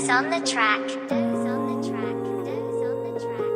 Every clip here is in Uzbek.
Doze on the track. Doze on the track. Doze on the track.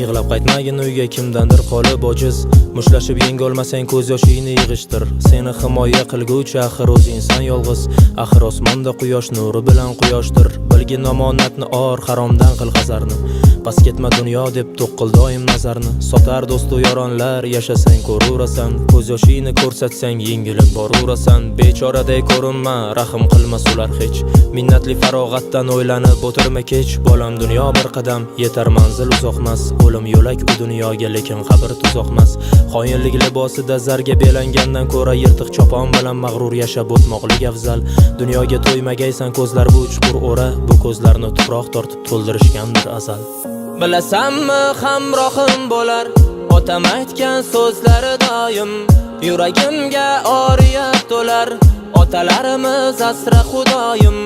Yig'lab qaytmagin uyga kimdandir qolib ojiz, mushlashib yengolmasang ko'z yoshingni yig'ishtir. Seni himoya qilguvchi axir o'zingsan yolg'iz, axir osmonda quyosh nuri bilan quyoshdir. Bilgin omonatni or, haromdan qil hazarni, bas ketma dunyo deb to'qil doim nazarni. Sotar do'stu yoronlar, yashasang ko'raverasan, ko'z yoshingni ko'rsatsang yengilib boraverasan. Bechoraday ko'rinma, rahm qilmas ular hech, minnatli farog'atdan o'ylanib o'tirma kech. Bolam dunyo bir qadam, yetar manzil uzoqmas, o'lim yo'lak u dunyoga lekin qabr tuzoqmas. Xoinlik libosida zarga belangandan ko'ra yirtiq chopon bilan mag'rur yashab o'tmoqlik afzal. Dunyoga to'ymagaysan, ko'zlar bu chuqur o'ra, bu ko'zlarni tuproq tortib to'ldirishgandir azal. Bilasanmi hamrohim bo'lar, otam aytgan so'zlari doim yuragimga oriyat to'lar. Otalarimiz asra xudoyim,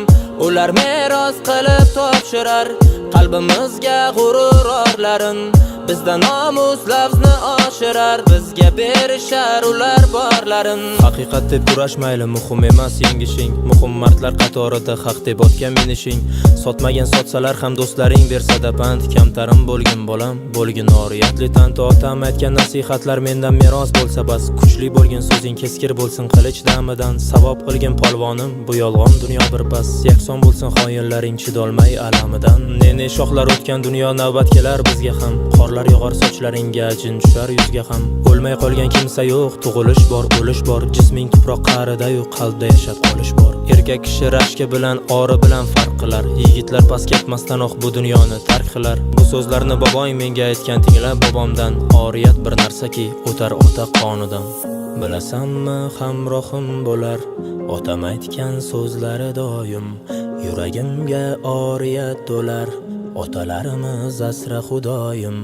ular meros qilib topshirar qalbimizga g'urur orlarin. Bizda nomus lafzni oshirar, bizga berishar ular borlarin. Haqiqat deb kurashmayli, muhim emas yengishing, muhim mardlar qatorida haq deb otgan minishing. Sotmagan sotsalar ham do'stlaring bersa-da pand, kamtarim bo'lgin bolam, bo'lgin oriyatli tant. Otam aytgan nasihatlar mendan meros bo'lsa bas, kuchli bo'lgin so'zing keskir bo'lsin qilich damidan. Savob qilgin polvonim, bu yolg'on dunyo bir pas, yakson bo'lsin xoinlaring chidolmay alamidan. Ne shohlar o'tgan dunyo navbat kelar bizga ham, qorlar yog'ar sochlaringga, jin tushar yuzga ham. O'lmay qolgan kimsa yo'q, tug'ilish bor, o'lish bor, jisming tuproq qa'rida-yu qalbda yashab qolish bor. Erkak kishi rashki bilan, ori bilan farq qilar, yigitlar past ketmasdan bu dunyoni tark qilar. Bu so'zlarni boboing menga aytgan, tinglab bobomdan. Oriyat bir narsaki, o'tar ota qonidan. Bilasanmi hamrohim bo'lar, otam aytgan so'zlari doim yuragimga oriyat to'lar. Otalarimiz asra xudoyim,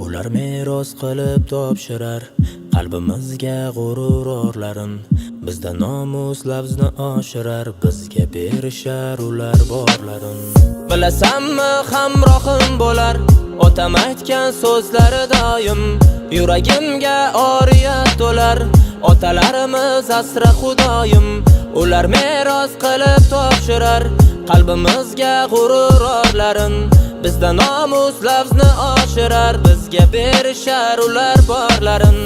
ular meros qilib topshirar qalbimizga g'urur orlarin. Bizda nomus lafzni oshirar, bizga berishar ular borlarin. Bilasanmi hamrohim bo'lar, otam aytgan so'zlari doim yuragimga oriyat to'lar. Otalarimiz asra xudoyim, ular meros qilib topshirar qalbimizga g'urur orlarin. Bizda nomus lafzni oshirar, bizga berishar ular borlarin.